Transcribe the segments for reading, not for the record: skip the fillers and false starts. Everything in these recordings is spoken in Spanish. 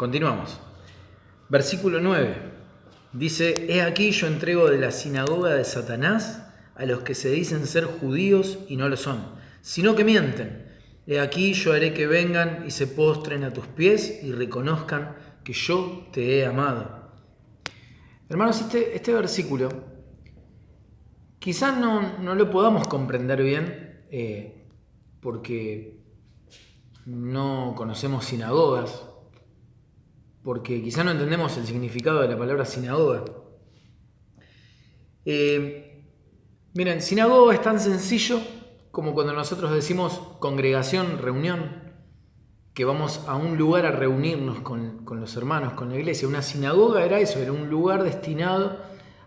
Continuamos. Versículo 9. Dice: He aquí yo entrego de la sinagoga de Satanás a los que se dicen ser judíos y no lo son, sino que mienten. He aquí yo haré que vengan y se postren a tus pies y reconozcan que yo te he amado. Hermanos, este versículo quizás no lo podamos comprender bien porque no conocemos sinagogas, porque quizás no entendemos el significado de la palabra sinagoga. Miren, sinagoga es tan sencillo como cuando nosotros decimos congregación, reunión, que vamos a un lugar a reunirnos con los hermanos, con la iglesia. Una sinagoga era eso, era un lugar destinado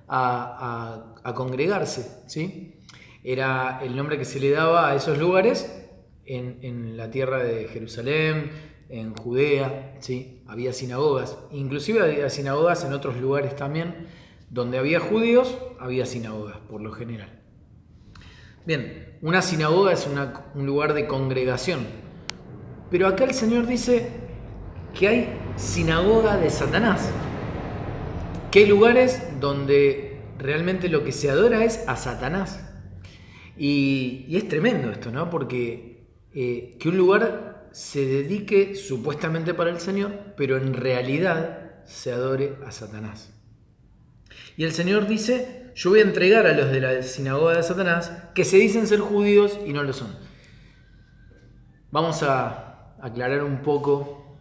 a congregarse, ¿sí? Era el nombre que se le daba a esos lugares en la tierra de Jerusalén, en Judea, ¿sí? Había sinagogas, inclusive había sinagogas en otros lugares también. Donde había judíos, había sinagogas, por lo general. Bien, una sinagoga es un lugar de congregación. Pero acá el Señor dice que hay sinagoga de Satanás. Que hay lugares donde realmente lo que se adora es a Satanás. Y es tremendo esto, ¿no? Porque que un lugar se dedique supuestamente para el Señor, pero en realidad se adore a Satanás. Y el Señor dice: yo voy a entregar a los de la sinagoga de Satanás que se dicen ser judíos y no lo son. Vamos a aclarar un poco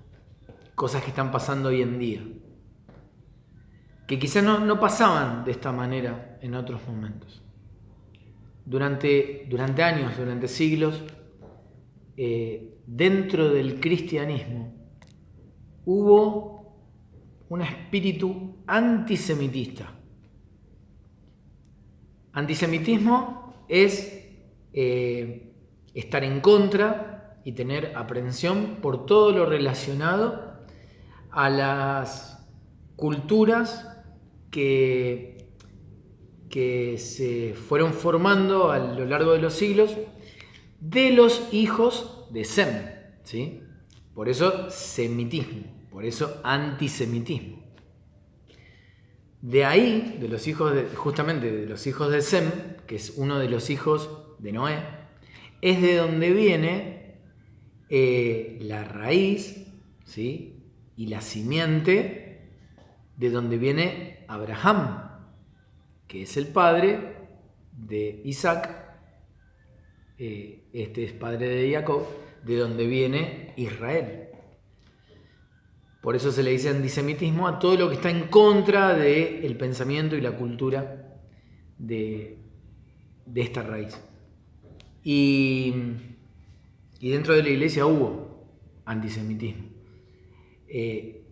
cosas que están pasando hoy en día, que quizás no pasaban de esta manera en otros momentos. Durante años, durante siglos, dentro del cristianismo hubo un espíritu antisemitista. Antisemitismo es estar en contra y tener aprehensión por todo lo relacionado a las culturas que se fueron formando a lo largo de los siglos de los hijos de Sem, ¿sí? Por eso semitismo, por eso antisemitismo. De ahí, de los hijos justamente de los hijos de Sem, que es uno de los hijos de Noé, es de donde viene la raíz, ¿sí? Y la simiente de donde viene Abraham, que es el padre de Isaac, este es padre de Jacob, de donde viene Israel. Por eso se le dice antisemitismo a todo lo que está en contra del pensamiento y la cultura de esta raíz. Y dentro de la iglesia hubo antisemitismo. De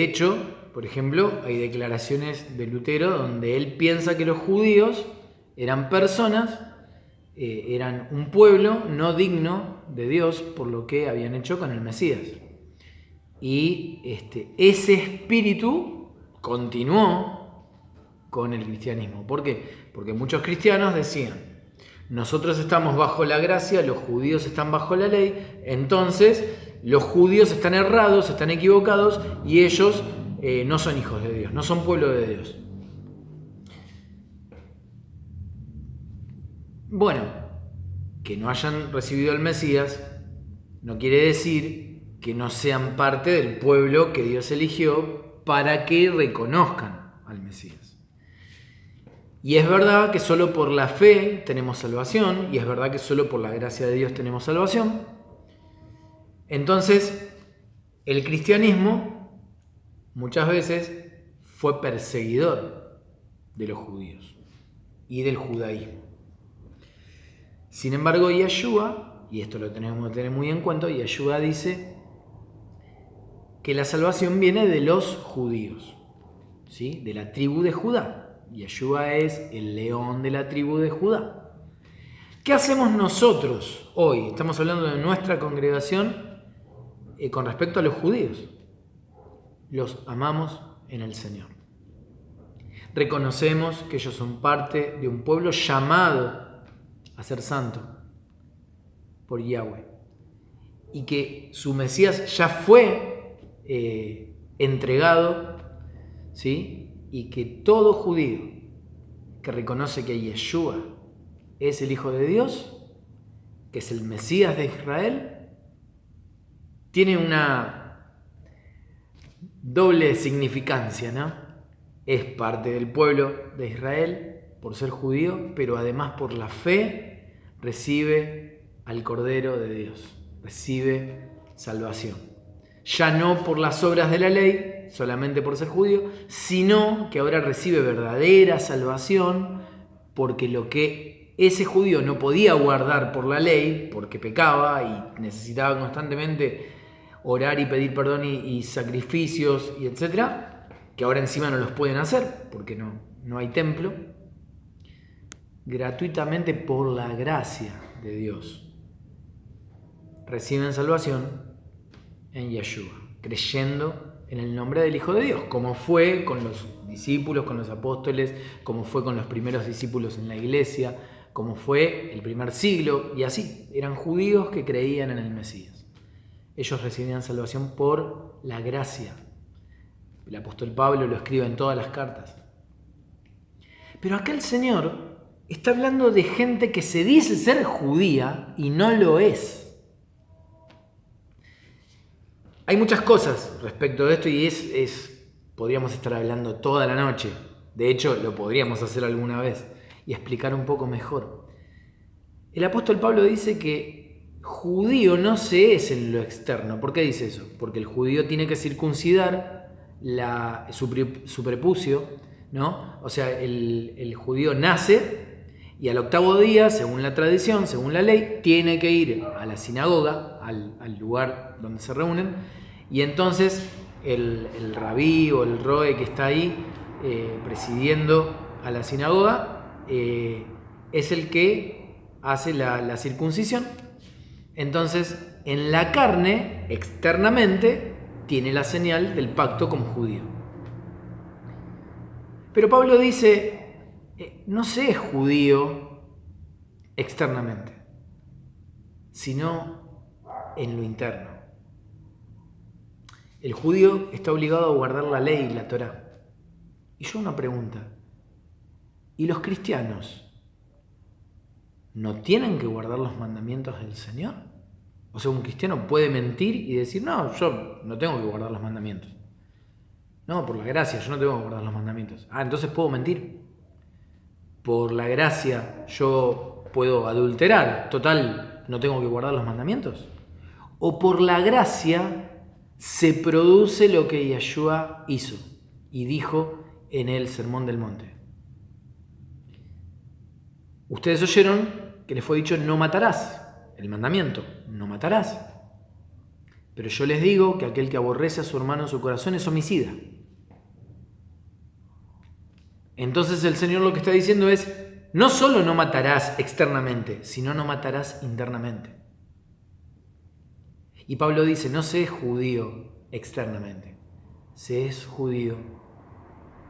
hecho, por ejemplo, hay declaraciones de Lutero donde él piensa que los judíos eran personas, eran un pueblo no digno de Dios por lo que habían hecho con el Mesías. Y ese espíritu continuó con el cristianismo. ¿Por qué? Porque muchos cristianos decían: nosotros estamos bajo la gracia, los judíos están bajo la ley, entonces los judíos están errados, están equivocados y ellos no son hijos de Dios, no son pueblo de Dios. Bueno, que no hayan recibido al Mesías no quiere decir que no sean parte del pueblo que Dios eligió para que reconozcan al Mesías. Y es verdad que solo por la fe tenemos salvación, y es verdad que solo por la gracia de Dios tenemos salvación. Entonces, el cristianismo muchas veces fue perseguidor de los judíos y del judaísmo. Sin embargo, Yeshua, y esto lo tenemos que tener muy en cuenta, Yeshua dice que la salvación viene de los judíos, ¿sí? De la tribu de Judá. Yeshua es el león de la tribu de Judá. ¿Qué hacemos nosotros hoy? Estamos hablando de nuestra congregación con respecto a los judíos. Los amamos en el Señor. Reconocemos que ellos son parte de un pueblo llamado a ser santo por Yahweh. Y que su Mesías ya fue entregado, ¿sí? Y que todo judío que reconoce que Yeshua es el Hijo de Dios, que es el Mesías de Israel, tiene una doble significancia, ¿no? Es parte del pueblo de Israel por ser judío, pero además por la fe recibe al Cordero de Dios, recibe salvación. Ya no por las obras de la ley, solamente por ser judío, sino que ahora recibe verdadera salvación, porque lo que ese judío no podía guardar por la ley, porque pecaba y necesitaba constantemente orar y pedir perdón y sacrificios y etcétera, que ahora encima no los pueden hacer porque no hay templo, gratuitamente por la gracia de Dios reciben salvación en Yeshua, creyendo en el nombre del Hijo de Dios, como fue con los discípulos, con los apóstoles, como fue con los primeros discípulos en la iglesia, como fue el primer siglo, y así, eran judíos que creían en el Mesías. Ellos recibían salvación por la gracia. El apóstol Pablo lo escribe en todas las cartas. Pero acá el Señor está hablando de gente que se dice ser judía y no lo es. Hay muchas cosas respecto de esto y podríamos estar hablando toda la noche. De hecho, lo podríamos hacer alguna vez y explicar un poco mejor. El apóstol Pablo dice que judío no se es en lo externo. ¿Por qué dice eso? Porque el judío tiene que circuncidar su prepucio, ¿no? O sea, el judío nace y al octavo día, según la tradición, según la ley, tiene que ir a la sinagoga, al lugar donde se reúnen, y entonces el rabí o el roe que está ahí presidiendo a la sinagoga es el que hace la circuncisión. Entonces, en la carne, externamente, tiene la señal del pacto como judío. Pero Pablo dice, no se es judío externamente, sino en lo interno. El judío está obligado a guardar la ley y la Torá. Y yo una pregunta, ¿y los cristianos no tienen que guardar los mandamientos del Señor? O sea, un cristiano puede mentir y decir, no, yo no tengo que guardar los mandamientos. No, por la gracia, yo no tengo que guardar los mandamientos. Ah, entonces puedo mentir. Por la gracia yo puedo adulterar. Total, no tengo que guardar los mandamientos. O por la gracia se produce lo que Yeshua hizo y dijo en el Sermón del Monte. Ustedes oyeron que les fue dicho no matarás. El mandamiento, no matarás. Pero yo les digo que aquel que aborrece a su hermano en su corazón es homicida. Entonces el Señor lo que está diciendo es, no solo no matarás externamente, sino no matarás internamente. Y Pablo dice, no se es judío externamente, se es judío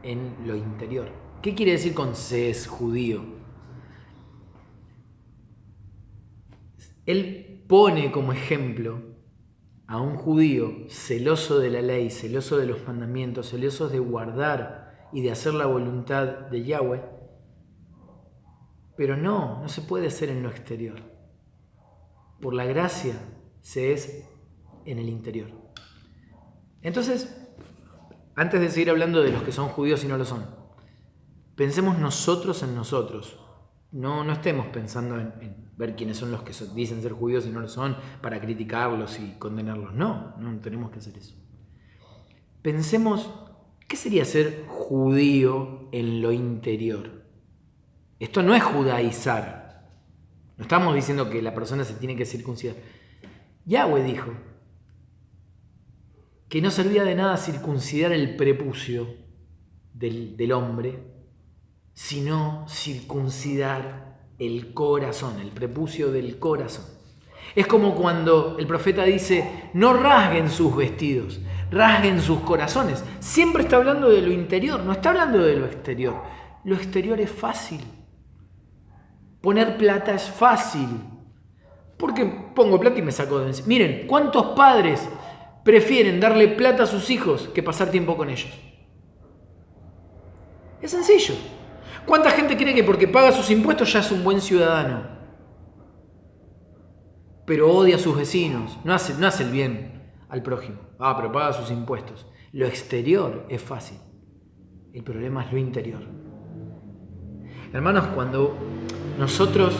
en lo interior. ¿Qué quiere decir con se es judío? Él pone como ejemplo a un judío celoso de la ley, celoso de los mandamientos, celoso de guardar y de hacer la voluntad de Yahweh, pero no se puede hacer en lo exterior. Por la gracia se es en el interior. Entonces, antes de seguir hablando de los que son judíos y no lo son, pensemos nosotros en nosotros. No estemos pensando en ver quiénes son los que dicen ser judíos y no lo son para criticarlos y condenarlos. No tenemos que hacer eso. Pensemos, ¿qué sería ser judío en lo interior? Esto no es judaizar. No estamos diciendo que la persona se tiene que circuncidar. Yahweh dijo que no servía de nada circuncidar el prepucio del hombre, sino circuncidar el corazón, el prepucio del corazón. Es como cuando el profeta dice, no rasguen sus vestidos, rasguen sus corazones. Siempre está hablando de lo interior, no está hablando de lo exterior. Lo exterior es fácil. Poner plata es fácil. Porque pongo plata y me saco de encima. Miren, ¿cuántos padres prefieren darle plata a sus hijos que pasar tiempo con ellos. Es sencillo. ¿Cuánta gente cree que porque paga sus impuestos ya es un buen ciudadano? Pero odia a sus vecinos, no hace el bien al prójimo. Pero paga sus impuestos. Lo exterior es fácil. El problema es lo interior. Hermanos, cuando nosotros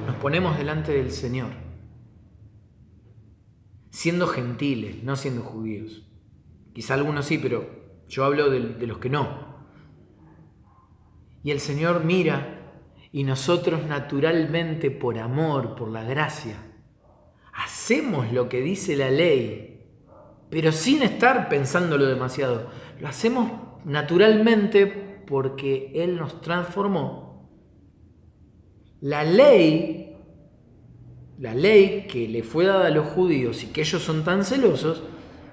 nos ponemos delante del Señor, siendo gentiles, no siendo judíos. Quizá algunos sí, pero yo hablo de los que no. Y el Señor mira y nosotros naturalmente, por amor, por la gracia, hacemos lo que dice la ley, pero sin estar pensándolo demasiado. Lo hacemos naturalmente porque Él nos transformó. La ley que le fue dada a los judíos y que ellos son tan celosos,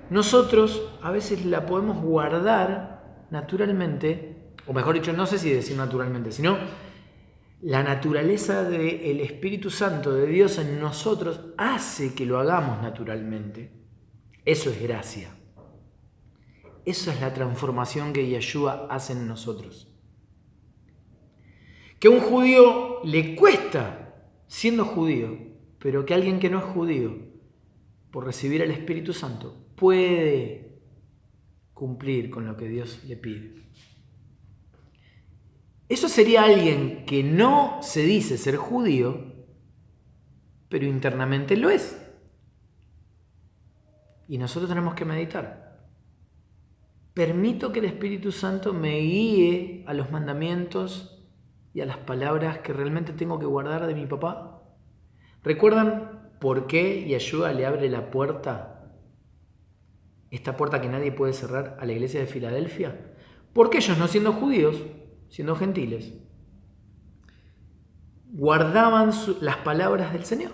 nosotros a veces la podemos guardar naturalmente, o mejor dicho, no sé si decir naturalmente, sino la naturaleza del Espíritu Santo de Dios en nosotros hace que lo hagamos naturalmente. Eso es gracia. Eso es la transformación que Yeshua hace en nosotros. Que a un judío le cuesta siendo judío, pero que alguien que no es judío, por recibir el Espíritu Santo, puede cumplir con lo que Dios le pide. Eso sería alguien que no se dice ser judío, pero internamente lo es. Y nosotros tenemos que meditar. ¿Permito que el Espíritu Santo me guíe a los mandamientos y a las palabras que realmente tengo que guardar de mi papá? ¿Recuerdan por qué Yeshua le abre la puerta, esta puerta que nadie puede cerrar, a la iglesia de Filadelfia? Porque ellos, no siendo judíos, siendo gentiles, guardaban las palabras del Señor.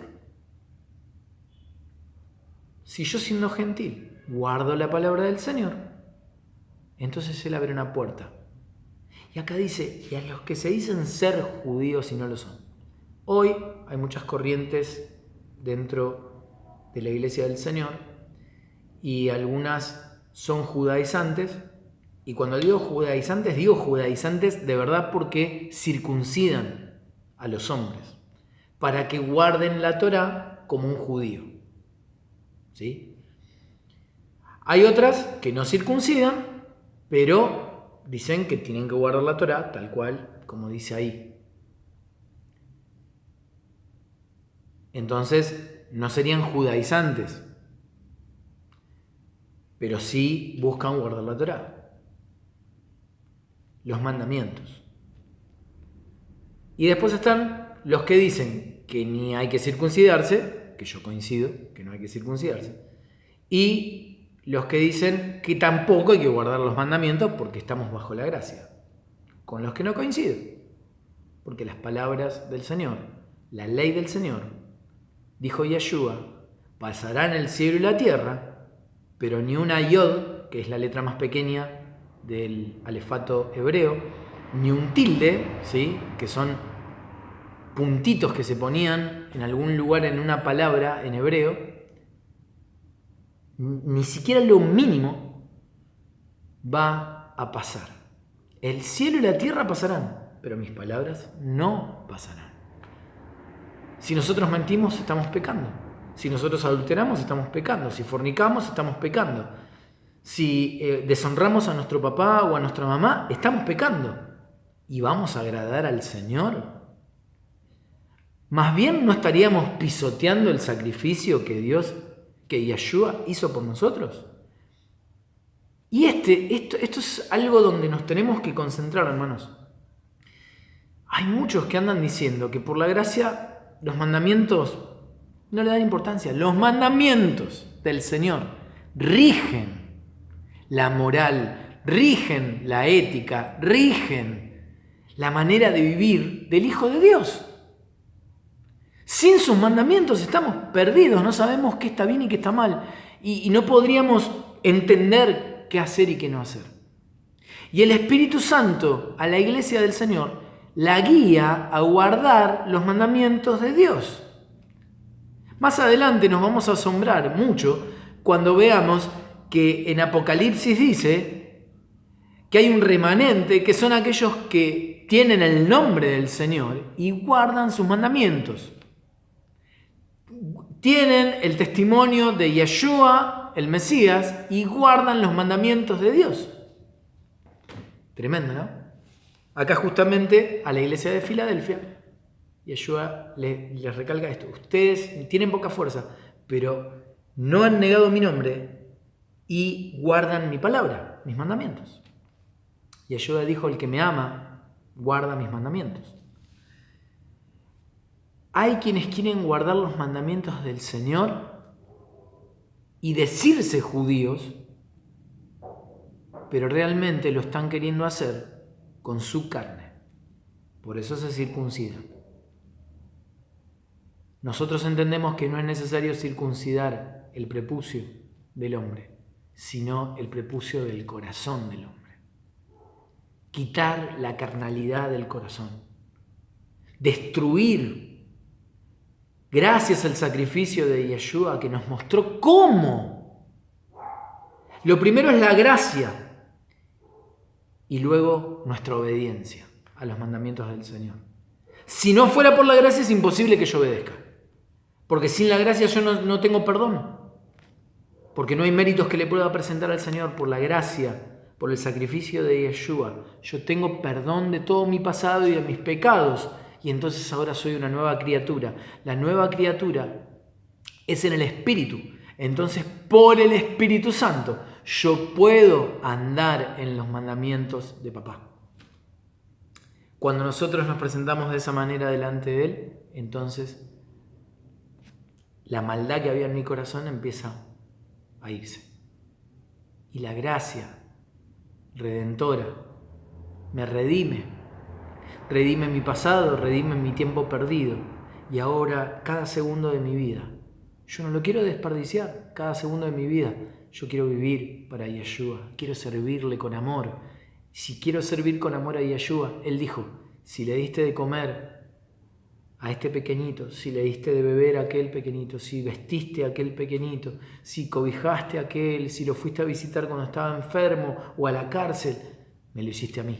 Si yo, siendo gentil, guardo la palabra del Señor, entonces Él abre una puerta. Y acá dice, y a los que se dicen ser judíos y no lo son. Hoy hay muchas corrientes dentro de la iglesia del Señor y algunas son judaizantes. Y cuando digo judaizantes de verdad porque circuncidan a los hombres para que guarden la Torá como un judío. ¿Sí? Hay otras que no circuncidan, pero dicen que tienen que guardar la Torá tal cual como dice ahí. Entonces no serían judaizantes, pero sí buscan guardar la Torá. Los mandamientos. Y después están los que dicen que ni hay que circuncidarse, que yo coincido, que no hay que circuncidarse, y los que dicen que tampoco hay que guardar los mandamientos porque estamos bajo la gracia, con los que no coincido, porque las palabras del Señor, la ley del Señor, dijo Yeshua, pasarán el cielo y la tierra, pero ni una yod, que es la letra más pequeña del alefato hebreo, ni un tilde, ¿sí?, que son puntitos que se ponían en algún lugar en una palabra en hebreo, ni siquiera lo mínimo va a pasar. El cielo y la tierra pasarán, pero mis palabras no pasarán. Si nosotros mentimos, estamos pecando. Si nosotros adulteramos, estamos pecando. Si fornicamos, estamos pecando. Si deshonramos a nuestro papá o a nuestra mamá, estamos pecando. ¿Y vamos a agradar al Señor? Más bien no estaríamos pisoteando el sacrificio que Yeshua hizo por nosotros. Y esto es algo donde nos tenemos que concentrar, hermanos. Hay muchos que andan diciendo que por la gracia los mandamientos no le dan importancia. Los mandamientos del Señor rigen la moral, rigen la ética, rigen la manera de vivir del Hijo de Dios. Sin sus mandamientos estamos perdidos, no sabemos qué está bien y qué está mal, y no podríamos entender qué hacer y qué no hacer. Y el Espíritu Santo a la iglesia del Señor la guía a guardar los mandamientos de Dios. Más adelante nos vamos a asombrar mucho cuando veamos que en Apocalipsis dice que hay un remanente que son aquellos que tienen el nombre del Señor y guardan sus mandamientos. Tienen el testimonio de Yeshua, el Mesías, y guardan los mandamientos de Dios. Tremendo, ¿no? Acá justamente a la iglesia de Filadelfia, Yeshua les recalca esto. Ustedes tienen poca fuerza, pero no han negado mi nombre y guardan mi palabra, mis mandamientos. Yeshua dijo, el que me ama, guarda mis mandamientos. Hay quienes quieren guardar los mandamientos del Señor y decirse judíos, pero realmente lo están queriendo hacer con su carne. Por eso se circuncidan. Nosotros entendemos que no es necesario circuncidar el prepucio del hombre, sino el prepucio del corazón del hombre. Quitar la carnalidad del corazón. Destruir, gracias al sacrificio de Yeshua que nos mostró cómo. Lo primero es la gracia y luego nuestra obediencia a los mandamientos del Señor. Si no fuera por la gracia es imposible que yo obedezca. Porque sin la gracia yo no tengo perdón. Porque no hay méritos que le pueda presentar al Señor. Por la gracia, por el sacrificio de Yeshua, yo tengo perdón de todo mi pasado y de mis pecados. Y entonces ahora soy una nueva criatura. La nueva criatura es en el Espíritu. Entonces por el Espíritu Santo yo puedo andar en los mandamientos de papá. Cuando nosotros nos presentamos de esa manera delante de Él, entonces la maldad que había en mi corazón empieza a irse. Y la gracia redentora me redime. Redime mi pasado, redime mi tiempo perdido. Y ahora, cada segundo de mi vida, yo no lo quiero desperdiciar. Cada segundo de mi vida, yo quiero vivir para Yeshua. Quiero servirle con amor. Si quiero servir con amor a Yeshua, Él dijo, si le diste de comer a este pequeñito, si le diste de beber a aquel pequeñito, si vestiste a aquel pequeñito, si cobijaste a aquel, si lo fuiste a visitar cuando estaba enfermo o a la cárcel, me lo hiciste a mí.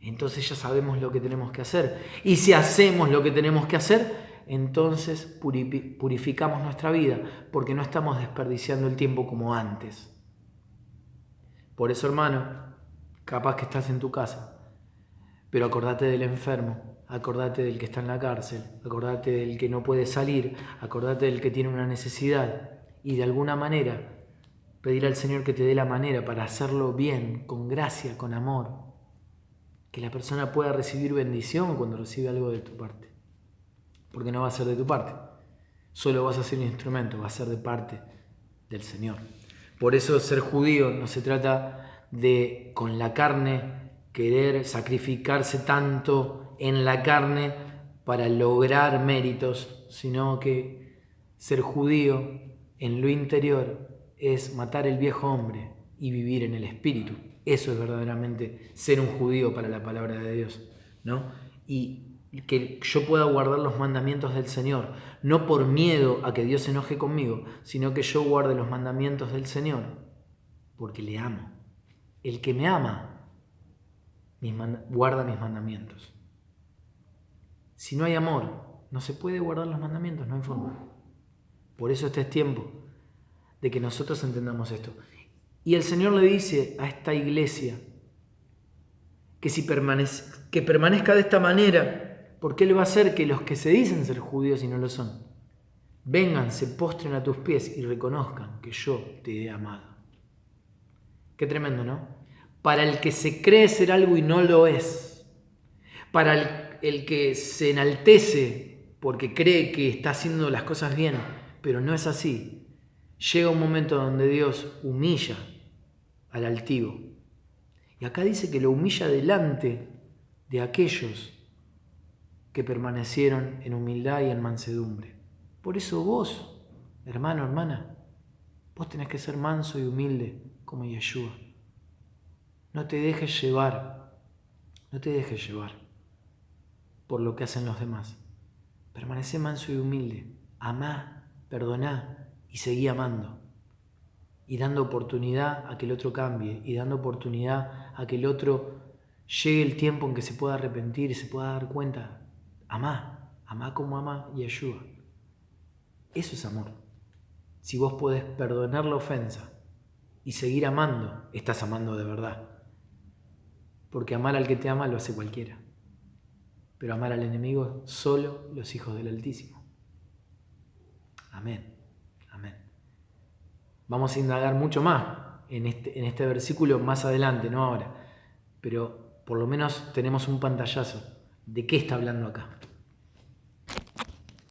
Entonces ya sabemos lo que tenemos que hacer. Y si hacemos lo que tenemos que hacer, entonces purificamos nuestra vida, porque no estamos desperdiciando el tiempo como antes. Por eso, hermano, capaz que estás en tu casa, pero acordate del enfermo. Acordate del que está en la cárcel, acordate del que no puede salir, acordate del que tiene una necesidad y de alguna manera pedir al Señor que te dé la manera para hacerlo bien, con gracia, con amor, que la persona pueda recibir bendición cuando recibe algo de tu parte, porque no va a ser de tu parte, solo vas a ser un instrumento, va a ser de parte del Señor. Por eso ser judío no se trata de con la carne querer sacrificarse tanto en la carne para lograr méritos, sino que ser judío en lo interior es matar el viejo hombre y vivir en el Espíritu. Eso es verdaderamente ser un judío para la palabra de Dios, ¿no? Y que yo pueda guardar los mandamientos del Señor, no por miedo a que Dios se enoje conmigo, sino que yo guarde los mandamientos del Señor, porque le amo. El que me ama guarda mis mandamientos. Si no hay amor, no se puede guardar los mandamientos, no hay forma. Por eso este es tiempo de que nosotros entendamos esto. Y el Señor le dice a esta iglesia que permanezca de esta manera, porque Él va a hacer que los que se dicen ser judíos y no lo son, vengan, se postren a tus pies y reconozcan que yo te he amado. Qué tremendo, ¿no? Para el que se cree ser algo y no lo es, para el que se enaltece porque cree que está haciendo las cosas bien, pero no es así, llega un momento donde Dios humilla al altivo. Y acá dice que lo humilla delante de aquellos que permanecieron en humildad y en mansedumbre. Por eso vos, hermano, hermana, vos tenés que ser manso y humilde como Yeshua. No te dejes llevar por lo que hacen los demás. Permanece manso y humilde. Amá, perdoná y seguí amando. y dando oportunidad a que el otro cambie y dando oportunidad a que el otro llegue el tiempo en que se pueda arrepentir y se pueda dar cuenta. Amá como ama y ayuda. Eso es amor. Si vos podés perdonar la ofensa y seguir amando, estás amando de verdad. Porque amar al que te ama lo hace cualquiera. Pero amar al enemigo solo los hijos del Altísimo. Amén. Amén. Vamos a indagar mucho más en este versículo más adelante, no ahora. Pero por lo menos tenemos un pantallazo de qué está hablando acá.